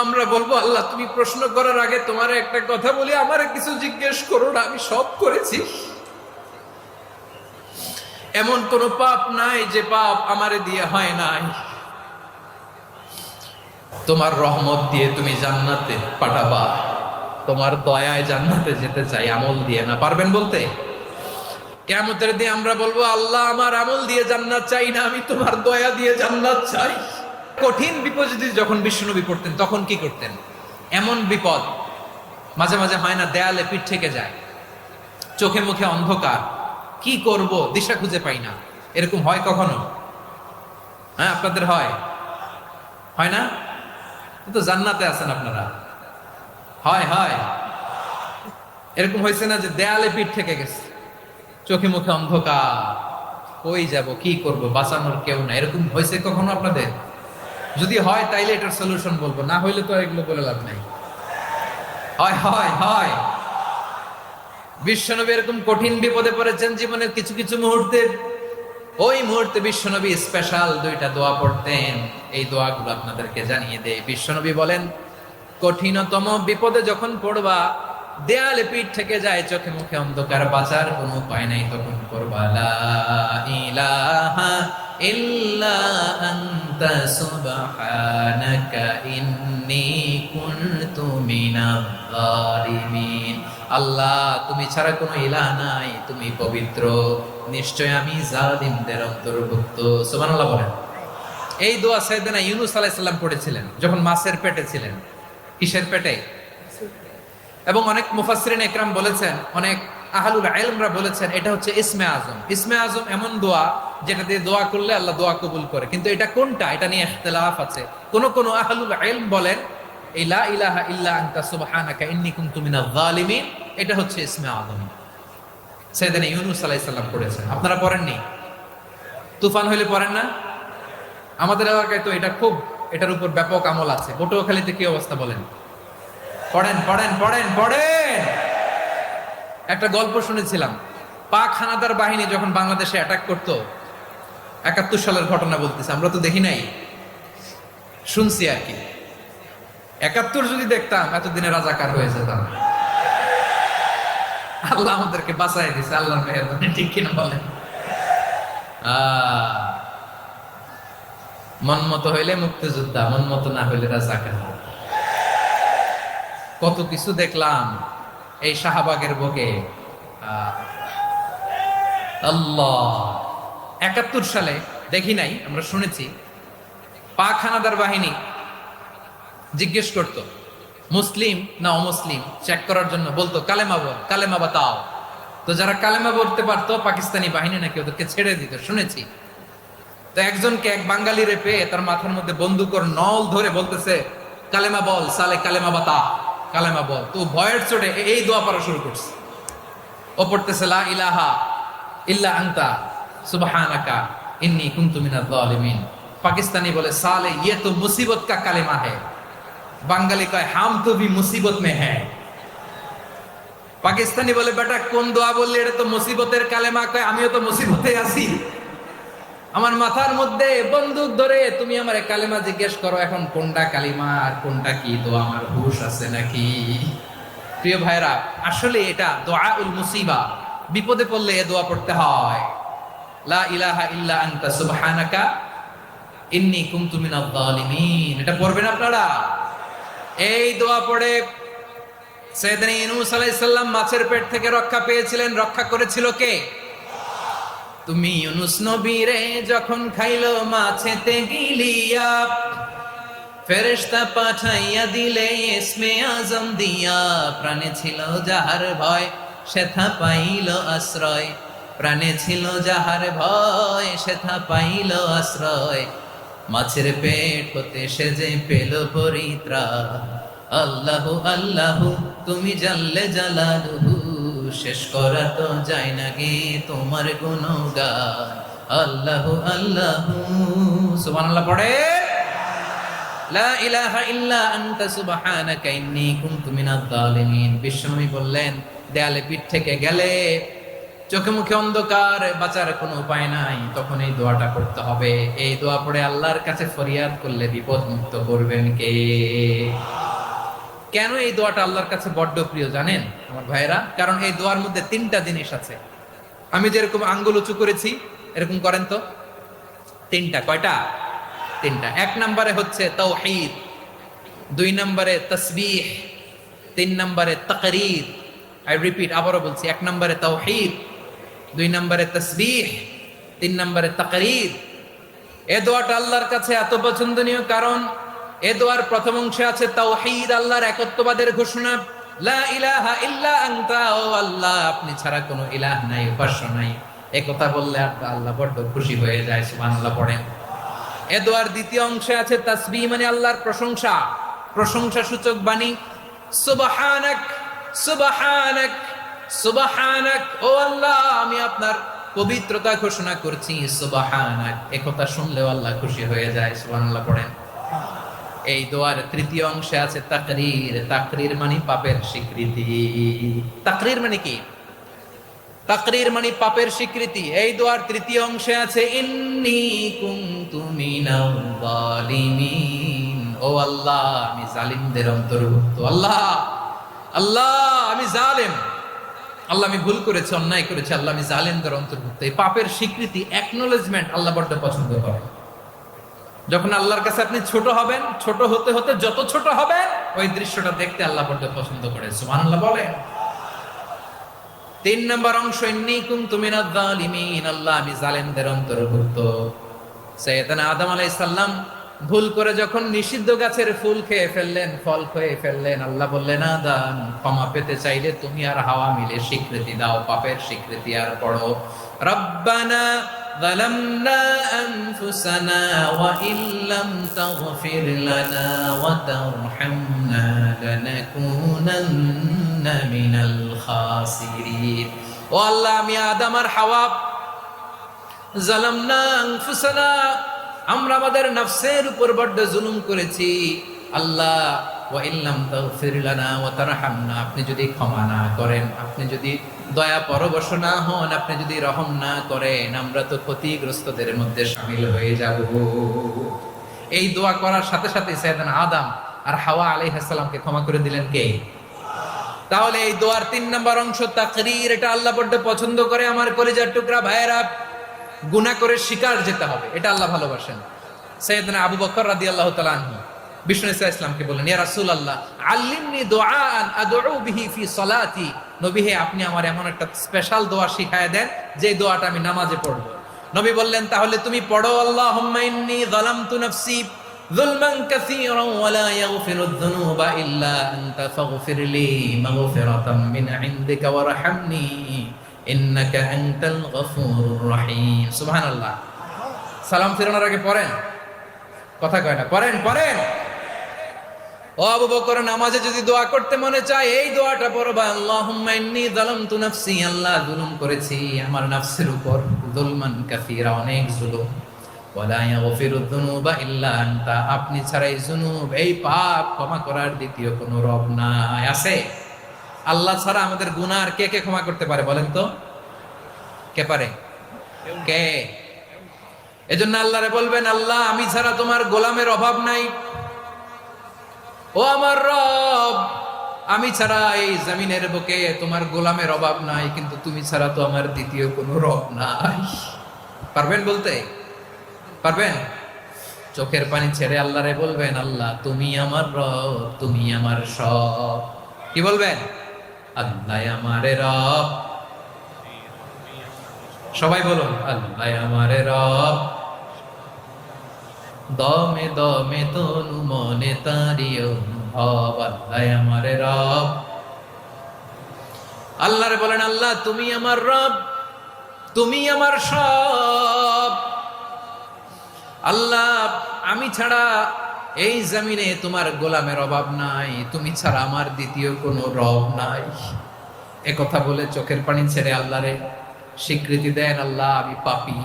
আমরা বলবো আল্লাহ তুমি প্রশ্ন করার আগে তোমার একটা কথা বলি, আমারে কিছু জিজ্ঞেস করো না, আমি সব করেছি। এমন কোন পাপ নাই যে পাপ আমারে দিয়ে হয় নাই। তোমার রহমত দিয়ে তুমি জান্নাতে পাঠাবা, তোমার দয়ায় জান্নাতে যেতে চাই, আমল দিয়ে না। পারবেন বলতে? কিয়ামতের দিন আমরা বলবো আল্লাহ আমার আমল দিয়ে জান্নাত চাই না, আমি তোমার দয়া দিয়ে জান্নাত চাই। কঠিন বিপদ যদি যখন বিশ্বনবী পড়তেন তখন কি করতেন? এমন বিপদ মাঝে মাঝে হয় না, দেয়ালে পিঠ থেকে যায়, চোখে মুখে অন্ধকার, কি করব দিশা খুঁজে পাই না, এরকম হয় কখনো? হ্যাঁ, আপনাদের হয়? হয় না? তো জান্নাতে আছেন আপনারা। হয় হয় এরকম হয়েছে না যে দেয়ালে পিঠ থেকে গেছে, চোখে মুখে অন্ধকার, কই যাব, কি করব, বাঁচানোর কেউ না, এরকম হয়েছে কখনো আপনাদের? যদি হয় তাইলে এটার সলিউশন বলবো, না হইলে তো এগুলো বলে লাভ নাই। হয় হয় হয় বিশ্বনবী এরকম কঠিন বিপদে পড়েছেন জীবনের কিছু কিছু মুহূর্তে। ওই মুহূর্তে বিশ্বনবী স্পেশাল দুইটা দোয়া পড়তেন। এই দোয়াগুলো আপনাদেরকে জানিয়ে দেয়। বিশ্বনবী বলেন, কঠিনতম বিপদে যখন পড়বা, দেয়ালে পিঠ থেকে যায়, চোখে মুখে অন্ধকার, বাঁচার কোনো উপায় নাই, তখন করবা লা ইলাহা ইল্লা আনতা সুবহানাকা ইন্নী কুনতু মিনাজ জালিমিন। আল্লাহ তুমি ছাড়া কোনো ইলাহ নাই, তুমি পবিত্র, নিশ্চয় আমি জালিমদের অন্তর্ভুক্ত। সুবহানাল্লাহ বলেন। এই দোয়া সাইয়েদনা ইউনূস আলাইহিস সালাম পড়েছিলেন যখন মাছের পেটে ছিলেন। কিসের পেটে? এবং অনেক মুফাসসিরিন ইকরাম বলেছেন, অনেক আহলুল ইলমরা বলেছেন এটা হচ্ছে ইসমে আজম। ইসমে আজম এমন দোয়া যেটা দিয়ে দোয়া করলে আল্লাহ দোয়া কবুল করে, কিন্তু এটা কোনটা এটা নিয়ে ইখতিলাফ আছে। কোন আহলুল ইলম বলেন এই লা ইলাহা ইল্লা আনতা সুবহানাকা ইন্নী কুনতু মিনাজ জালিমিন এটা হচ্ছে ইসমে আজম। সাইয়েদনা ইউনূস আলাইহিস সালাম পড়েছেন, আপনারা পড়েননি? তুফান হইলে পড়েন না? আমাদের এলাকায় তো এটা খুব, এটার উপর ব্যাপক আমল আছে। পটুয়াখালীতে কি অবস্থা বলেন? পড়েন পড়েন পড়েন পড়েন। একটা গল্প শুনেছিলাম, পাক হানাদার বাহিনী যখন বাংলাদেশে অ্যাটাক করত, ৭১ সালের ঘটনা বলতেছে, আমরা তো দেখি নাই, শুনছি আর কি। ৭১ যদি দেখতাম এতদিনে রাজাকার হয়ে যেতাম। আল্লাহ আমাদেরকে বাঁচাই দিছে, আল্লাহর মেহেরবানি, ঠিক কিনা বলেন? মন মতো হইলে মুক্তিযোদ্ধা, মন মতো না হইলে রাজাকার। কত কিছু দেখলাম এই শাহবাগের বুকে। আল্লাহ, ৭১ সালে দেখি নাই, আমরা শুনেছি পাক হানাদার বাহিনী জিজ্ঞেস করত মুসলিম না অমুসলিম চেক করার জন্য, বলতো কালেমা বল, কালেমা বাতাও। তো যারা কালেমা বলতে পারতো পাকিস্তানি বাহিনী নাকি ওদেরকে ছেড়ে দিত, শুনেছি। তো একজনকে, এক বাঙালিরে পেয়ে তার মাথার মধ্যে বন্দুকর নল ধরে বলতেছে কালেমা বল সালে, কালেমা বাতা, কালেমা বল। তো ভয়ের চোটে এই দোয়া পড়া শুরু করছে। ও পড়তেছে লা ইলাহা ইল্লা আনতা সুবহানাকা ইন্নী কুনতু মিনাজ জালিমিন। পাকিস্তানি বলে সালে ইয়ে তো মুসিবত কা কালেমা है। বাঙালি কয় হাম তো ভি মুসিবত মে হ্যায়। পাকিস্তানি বলে বেটা কোন দোয়া বললি, এটা তো মুসিবতের কালেমা। কয় আমিও তো মুসিবতে আছি, আমার মাথার মধ্যে বন্দুক ধরে তুমি আমার কালেমা জিজ্ঞেস করো, এখন কোনটা কালিমা আর কোনটা কি দোয়া, আমার হুশ আছে নাকি? প্রিয় ভাইরা, আসলে এটা দুআউল মুসিবা, বিপদে পড়লে এ দোয়া পড়তে হয়। লা ইলাহা ইল্লা আনতা সুবহানাকা ইন্নী কুনতু মিনাজ জালিমিন, এটা পড়বেন আপনারা। এই দোয়া পড়ে সাইয়েদনা ইউনূস আলাইহিস সালাম মাছের পেট থেকে রক্ষা পেয়েছিলেন। রক্ষা করেছিল কে? তুমি ইউনূস নবীরে যখন খাইলো মাছেতে গিলিয়া, ফেরেশতা পাঠাইয়া দিলে ইসমে আজম দিয়া। প্রাণে ছিল যাহার ভয় সেথা পাইল আশ্রয়, প্রাণে ছিল যাহার ভয় সেথা পাইল আশ্রয়। মাছের পেট হতে সে যে পেল পরিত্রাণ। আল্লাহু আল্লাহু তুমি জাল্লে জালালুহু, শেষ করা তো যায় না গে তোমার গুণগান। আল্লাহু আল্লাহু সুবহানাল্লাহ পড়ে। লা ইলাহা ইল্লা আনতা সুবহানাকা ইন্নী কুনতু মিনাজ জালিমিন। বিশ্বনবী বললেন দেয়ালে পিঠ থেকে গেলে চোখে মুখে অন্ধকার, বাঁচার কোনো উপায় নাই, তখন এই দোয়াটা করতে হবে। এই দোয়া পড়ে আল্লাহর কাছে ফরিয়াদ করলে বিপদ মুক্ত করবেন কে? কেন এই দোয়াটা আল্লাহর কাছে বড্ড প্রিয় জানেন আমার ভাইরা? কারণ এই দোয়ার মধ্যে তিনটা জিনিস আছে। আমি যেরকম আঙ্গুল উঁচু করেছি এরকম করেন তো। তিনটা। কয়টা? তিনটা। এক নম্বরে হচ্ছে তাওহীদ, দুই নম্বরে তাসবিহ, তিন নম্বরে তাকরীর। আই রিপিট, আবারও বলছি, এক নম্বরে তাওহীদ, দুই নম্বরে তাসবিহ, তিন নম্বরে তাকরীর। এই দোয়াটা আল্লাহর কাছে এত পছন্দনীয় কারণ এ দোয়ার প্রথম অংশে আছে তাওহীদ, আল্লাহর একত্ববাদের ঘোষণা। লা ইলাহা ইল্লা আনতা, ও আল্লাহ আপনি ছাড়া কোনো ইলাহ নাই, উপাস্য নাই। এই কথা বললে আল্লাহ বড্ড খুশি হয়ে যায়। সুবহানাল্লাহ পড়েন। এ দোয়ার দ্বিতীয় অংশে আছে তাসবিহ, মানে আল্লাহর প্রশংসা, প্রশংসা সূচক বাণী। সুবহানাক সুবহানাক সুবহানাক, ও আল্লাহ আমি আপনার পবিত্রতা ঘোষণা করছি। সুবহানাক, এই কথা শুনলেও আল্লাহ খুশি হয়ে যায়। সুবহানাল্লাহ পড়েন। এই দোয়ার তৃতীয় অংশে আছে তাকরীর। তাকরীর মানে পাপের স্বীকৃতি। তাকরীর মানে কি? তাকরীর মানে পাপের স্বীকৃতি। এই দোয়ার তৃতীয় অংশে আছে ইন্নী কুনতু মিনাল যালিমিন, ও আল্লাহ আমি জালিমদের অন্তর্ভুক্ত। আল্লাহ আল্লাহ আমি জালেম, আল্লাহ আমি ভুল করেছি, অন্যায় করেছি, আল্লাহ আমি জালেমদের অন্তর্ভুক্ত। এই পাপের স্বীকৃতি, অ্যাকনোলেজমেন্ট আল্লাহ বড্ড পছন্দ করে। যখন আল্লাহর কাছে আপনি ছোট হবেন, ছোট হতে হতে যত ছোট হবেন ওই দৃশ্যটা দেখতে আল্লাহ বড্ড পছন্দ করে। সুবহানাল্লাহ বলেন। তিন নম্বর অংশ ইন্নী কুনতু মিনাজ যালিমিন, আল্লাহ আমি জালেমদের অন্তর্ভুক্ত। সাইয়েদনা আদম আলাইহিস সালাম ভুল করে যখন নিষিদ্ধ গাছের ফুল খেয়ে ফেললেন, ফল খেয়ে ফেললেন, আল্লাহ বললেন আদম ক্ষমা পেতে চাইলে তুমি আর হাওয়া মিলে স্বীকৃতি দাও, পাপের স্বীকৃতি আর পড়ো রব্বানা যালামনা আনফুসানা ওয়া ইল্লাম তাগফির লানা ওয়া তারহামনা লানাকুনান্না মিনাল খাসিরিন। ও আল্লাহ আমি আদম আর হাওয়া যালামনা আনফুসানা, আমরা আমাদের নফসের উপর বড্ড জুলুম করেছি। আল্লাহ ওয়া ইল্লাম তাগফির লানা ওয়া তারহামনা, আপনি যদি ক্ষমা না করেন, আপনি যদি দয়া পরবশ না হন, আপনি যদি রহম না করেন, আমরা তো ক্ষতিগ্রস্তদের মধ্যে শামিল হয়ে যাব। এই দোয়া করার সাথে সাথে সাইয়েদনা আদম আর হাওয়া আলাইহিস সালামকে ক্ষমা করে দিলেন কে? তাহলে এই দোয়ার তিন নম্বর অংশ তাকরীর, এটা আল্লাহ বড্ড পছন্দ করে। আমার কলিজার টুকরা ভাইয়েরা, গুনাহ করে শিকার যেতে হবে, এটা আল্লাহ ভালোবাসেন। সাইয়েদনা আবু বকর রাদিয়াল্লাহু তাআলা আনহু বিষ্ণু ইসলামকে বললেন, ইয়া রাসূলুল্লাহ আল্লিমনি দুআআন আদউ বিহি ফি সালাতি, নবী হে আপনি আমার এমন একটা স্পেশাল দোয়া শিখায় দেন যে দোয়াটা আমি নামাজে পড়ব। নবী বললেন, তাহলে তুমি পড়ো আল্লাহুম্মা ইন্নী যালামতু নাফসি যুলমান কাসীরান ওয়া লা ইয়াগফিরুয যুনুবা ইল্লা আনতা ফাগফিরলি মাগফিরাতাম মিন ইনদিকা ওয়ারহামনি ইন্নাকা আনতাল গফুরুর রহিম। সুবহানাল্লাহ। সালাম ফিরানোর আগে পড়েন, কথা কয় না, পড়েন পড়েন। ও আবু বকর, নামাজে যদি দোয়া করতে মনে চায় এই দোয়াটা পড়বা, আল্লাহুম্মা ইন্নী যালামতু নাফসি, আল্লাহ জুলুম করেছি আমার নফসের উপর, যুলমান কাসীরা অনেক জুলুম, ওয়া লা ইয়াগফিরুয যুনুবা ইল্লা আনতা, আপনি ছাড়া এই জুনুব, এই পাপ ক্ষমা করার দ্বিতীয় কোনো রব নাই। আছে? আল্লাহ ছাড়া আমাদের গুনাহ আর কে কে ক্ষমা করতে পারে বলেন তো? কে পারে? কে? এজন্য আল্লাহরে বলবেন, আল্লাহ আমি ছাড়া তোমার গোলামের অভাব নাই। ও আমার রব, আমি ছাড়া এই জমিনের বুকে তোমার গোলামের অভাব নাই, কিন্তু তুমি ছাড়া তো আমার দ্বিতীয় কোনো রব নাই। পারবেন বলতে? পারবেন? চোখের পানি ছেড়ে আল্লাহরে বলবেন, আল্লাহ তুমি আমার রব, তুমি আমার সব। কি বলবেন? আল্লাহ আমারে রব। সবাই বলুন, আল্লাহ আমারে রব, দমে দমে তনু মনে তারি অনুভব, আল্লাহ আমারে রব। আল্লাহরে বলেন, আল্লাহ তুমি আমার রব, তুমি আমার সব। আল্লাহ আমি ছাড়া এই জমিনে তোমার গোলামের অভাব নাই, তুমি ছাড়া আমার দ্বিতীয় কোনো রব নাই। একথা বলে চোখের পানি ছেড়ে আল্লাহরে স্বীকৃতি দেন, আল্লাহ আমি পাপী,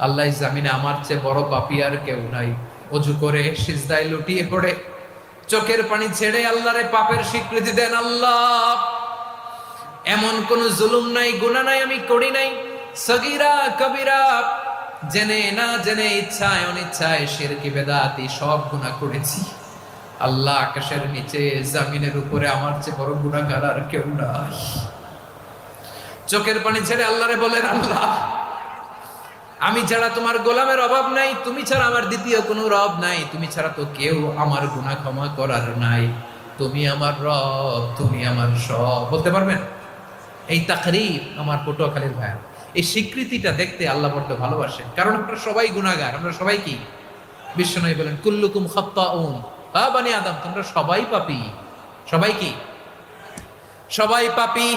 আল্লাহ জামিনে আমার চেয়ে বড় পাপী আর কেউ নাই। অজু করে সিজদায় লুটিয়ে পড়ে চোখের পানি ছেড়ে আল্লাহরে পাপের স্বীকৃতি দেন, আল্লাহ এমন কোন জুলুম নাই, গুনাহ নাই আমি করি নাই, সগীরা কবিরা, জেনে না জেনে, ইচ্ছায় অনিচ্ছায়, শিরকি বেদাতি সব গুনাহ করেছি। আল্লাহ, আকাশের নিচে জমিনের উপরে আমার চেয়ে বড় গুনাহগার আর কেউ নাই। চোখের পানি ছেড়ে আল্লাহরে বলেন, আল্লাহ আমি ছাড়া তোমার গোলামের অভাব নাই, তুমি ছাড়া আমার দ্বিতীয় কোনো রব নাই, তুমি ছাড়া তো কেউ আমার গুনাহ ক্ষমা করার নাই, তুমি আমার রব, তুমি আমার সব। বলতে পারবেন? এই তাকরীর আমার পটুয়াখালীর ভাইয়া, এই স্বীকৃতিটা দেখতে আল্লাহ বড্ড ভালোবাসেন, কারণ আমরা সবাই গুনাহগার। আমরা সবাই কি? বিশ্বনবী বলেন, কুল্লুকুম খাত্তাউন, বানি আদম, তোমরা সবাই পাপী। সবাই কি? সবাই পাপী।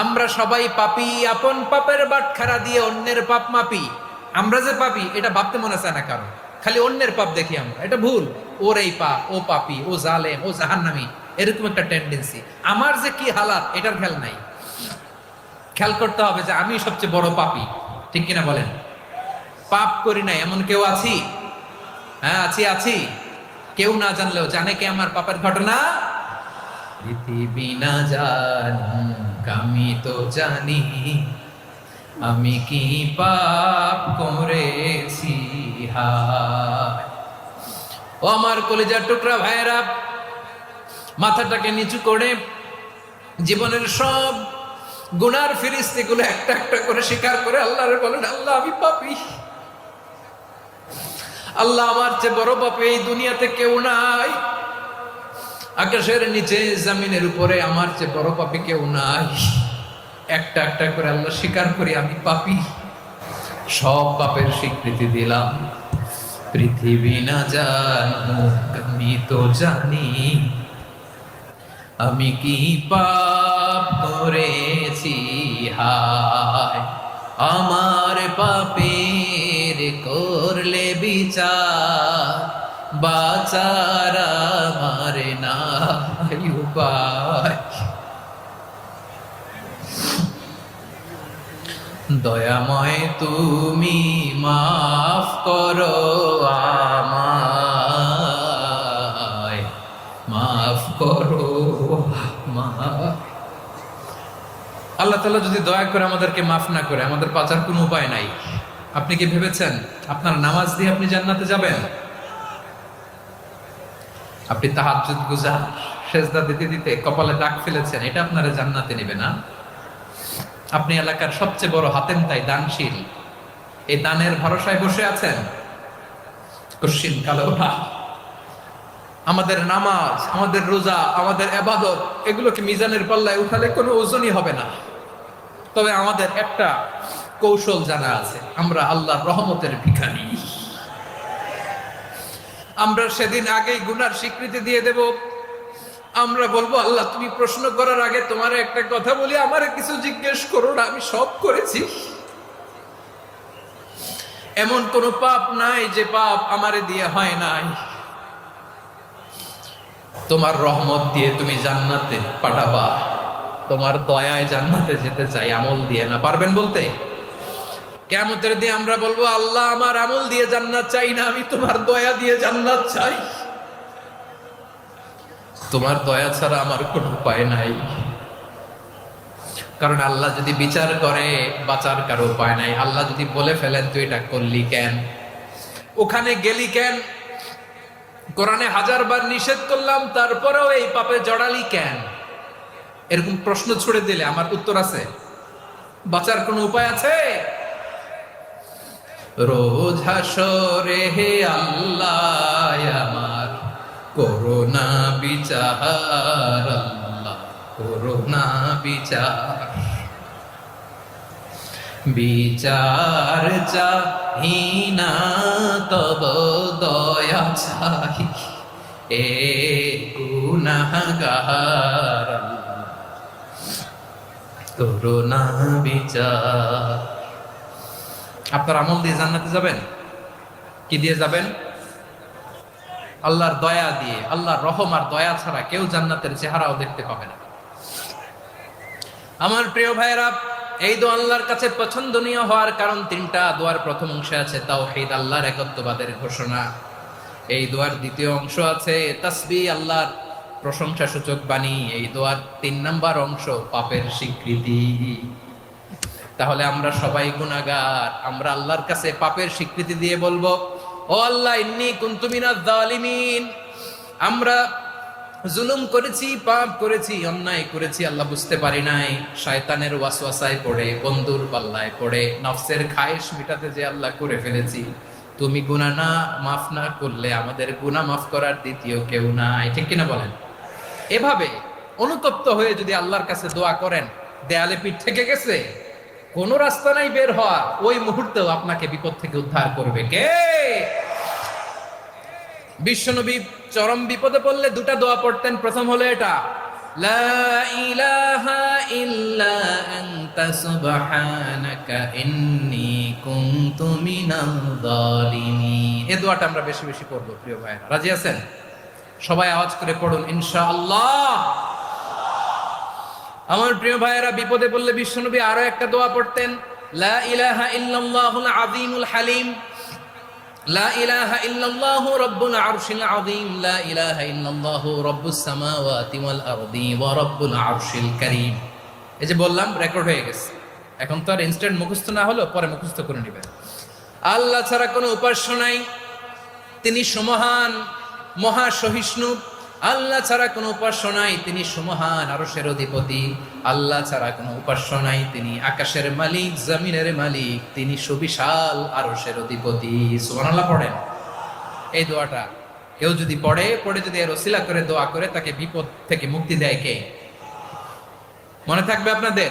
আমরা সবাই পাপী। আপন পাপের বাটখারা দিয়ে অন্যের পাপ মাপি। আমরা যে পাপী এটা ভাবতে মনে চায় না কারণ, খালি অন্যের পাপ দেখি আমরা, এটা ভুল। ওর এই পাপ, ও পাপী, ও জালেম, ও জাহান্নামী, এরকম একটা টেন্ডেন্সি। আমার যে কি হালাত এটার খেয়াল নাই। খেয়াল করতে হবে যে আমি সবচেয়ে বড় পাপী, ঠিক কিনা বলেন? পাপ করি নাই এমন কেউ আছি? হ্যাঁ আছি। কেউ না জানলেও জানে কে আমার পাপের ঘটনা? পৃথিবী না জানুক আমি তো জানি, আমি কি পাপ করেছি। হায় ও আমার কলিজার টুকরা ভাইয়েরা, মাথাটাকে নিচু করে জীবনের সব গুনার ফিরিস্তিগুলো একটা একটা করে স্বীকার করে আল্লাহরে বলেন, আল্লাহ আমি পাপী। আল্লাহ আমার চেয়ে বড় পাপী এই দুনিয়াতে কেউ নাই। আকাশের নিচে জমিনের উপরে আমার চেয়ে বড় পাপী কেউ নাই। একটা একটা করে আল্লাহ স্বীকার করি আমি পাপী। সব পাপের স্বীকৃতি দিলাম। পৃথিবী না জানুক আমি তো জানি, আমি কি পাপ করেছি। হায় আমার পাপের করলে বিচার, বাঁচার আমার নাই উপায়। দয়াময় তুমি মাফ করো আমায়, মাফ করো আমায়। আল্লাহ তাআলা যদি দয়া করে আমাদেরকে মাফ না করে, আমাদের বাঁচার কোনো উপায় নাই। আপনি কি ভেবেছেন আপনার নামাজ দিয়ে আপনি জান্নাতে যাবেন? আপনি তাহাজ্জুদ গুজার, সেজদা দিতে দিতে কপালে দাগ ফেলেছেন, এটা আপনারা জান্নাতে নেবে না। আপনি এলাকার সবচেয়ে বড় হাতেম তাই দানশীল, এই দানের ভরসায় বসে আছেন। কশিন কালো না, আমাদের নামাজ, আমাদের রোজা, আমাদের ইবাদত, এগুলোকে মিজানের পাল্লায় উঠালে কোনো ওজনই হবে না। তবে আমাদের একটা কৌশল জানা আছে, আমরা আল্লাহর রহমতের ভিখারি। আমরা সেদিন আগেই গুনার স্বীকৃতি দিয়ে দেব। আমরা বলবো, আল্লাহ তুমি প্রশ্ন করার আগে তোমার একটা কথা বলি, আমারে কিছু জিজ্ঞেস করো না, আমি সব করেছি। এমন কোন পাপ নাই যে পাপ আমারে দিয়ে হয় নাই। তোমার রহমত দিয়ে তুমি জান্নাতে পাঠাবা, তোমার দয়ায় জান্নাতে যেতে চাই, আমল দিয়ে না। পারবেন বলতে? কিয়ামতের দিন আমরা বলবো, আল্লাহ আমার আমল দিয়ে জান্নাত চাই না, আমি তোমার দয়া দিয়ে জান্নাত চাই। তোমার দয়া ছাড়া আমার কোনো উপায় নাই। কারণ আল্লাহ যদি বিচার করে, বাঁচার কারো উপায় নাই। আল্লাহ যদি বলে ফেলেন তুই এটা করলি কেন, ওখানে গেলি কেন, কোরআনে 1000 বার নিষেধ করলাম তারপরেও এই পাপে জড়ালি কেন, এরকম প্রশ্ন ছুড়ে দিলে আমার উত্তর আছে? বাঁচার কোনো উপায় আছে? রোজ হাসরে হে আল্লাহ আমার করোনা বিচার, আল্লাহ করোনা বিচার। বিচার চাহি না তব দয়া চাই, এ গুনাহগার, আল্লাহ করোনা বিচার। আপনার আমল দিয়ে জান্নাতে যাবেন? কি দিয়ে যাবেন? আল্লাহর দয়া দিয়ে। আল্লাহর রহম আর দয়া ছাড়া কেউ জান্নাতের চেহারাও দেখতে পাবে না। আমার প্রিয় ভাইরা, এই দোয়া আল্লাহর কাছে পছন্দনীয় হওয়ার কারণ তিনটা। দোয়ার প্রথম অংশে আছে তাওহীদ, আল্লাহর একত্ববাদের ঘোষণা। এই দোয়ার দ্বিতীয় অংশ আছে তাসবিহ, আল্লাহর প্রশংসা সূচক বাণী। এই দোয়ার 3 নাম্বার অংশ পাপের স্বীকৃতি। তাহলে আমরা সবাই গুনাহগার, আমরা আল্লাহর কাছে পাপের স্বীকৃতি দিয়ে বলবো, ও আল্লাহ ইন্নী কুনতু মিনাজ জালিমিন, আমরা জুলুম করেছি, পাপ করেছি, অন্যায় করেছি, আল্লাহ বুঝতে পারি নাই, শয়তানের ওয়াসওয়াসায় পড়ে, বন্ধুর পাল্লায় পড়ে, নফসের খায়েশ মিটাতে যে আল্লাহ করে ফেলেছি। তুমি গুনাহ না মাফ না করলে আমাদের গুনাহ মাফ করার দ্বিতীয় কেউ নাই, ঠিক কিনা বলেন? এভাবে অনুতপ্ত হয়ে যদি আল্লাহর কাছে দোয়া করেন, দেয়ালে পিঠ থেকে গেছে, কোন রাস্তা নাই বের হওয়া, ওই মুহূর্তেও আপনাকে বিপদ থেকে উদ্ধার করবে কে? বিশ্বনবী চরম বিপদে পড়লে 2টা দোয়া পড়তেন। প্রথম হলো এটা, লা ইলাহা ইল্লা আনতা সুবহানাকা ইন্নী কুনতু মিনাল জালিমিন। এই দোয়াটা আমরা বেশি বেশি পড়ব প্রিয় ভাইরা, রাজি আছেন? সবাই আওয়াজ করে পড়ুন ইনশাআল্লাহ। আমার প্রিয় ভাইয়েরা, বিপদে পড়লে বিশ্বনবী আরো একটা দোয়া পড়তেন, লা ইলাহা ইল্লাল্লাহুল আযীমুল হালিম, লা ইলাহা ইল্লাল্লাহু রাব্বুল আরশিল আযীম, লা ইলাহা ইল্লাল্লাহু রাব্বুস সামাওয়াতি ওয়াল আরদি ওয়া রাব্বুল আরশিল কারীম। এই যে বললাম, রেকর্ড হয়ে গেছে, এখন তো আর ইনস্ট্যান্ট মুখস্থ না হলো, পরে মুখস্থ করে নেবেন। আল্লাহ ছাড়া কোনো উপাস্য নাই, তিনি সমহান মহা সহিষ্ণু। আল্লাহ ছাড়া কোনো উপাস্য নাই, তিনি সমহান আরশের অধিপতি। আল্লাহ ছাড়া কোনো উপাস্য নাই, তিনি আকাশের মালিক, জমিনের মালিক, তিনি সুবিশাল আরশের অধিপতি। সুবহানাল্লাহ পড়েন। এই দোয়াটা কেউ যদি পড়ে যদি এর ওসিলা করে দোয়া করে, তাকে বিপদ থেকে মুক্তি দেয় কে? মনে থাকবে আপনাদের?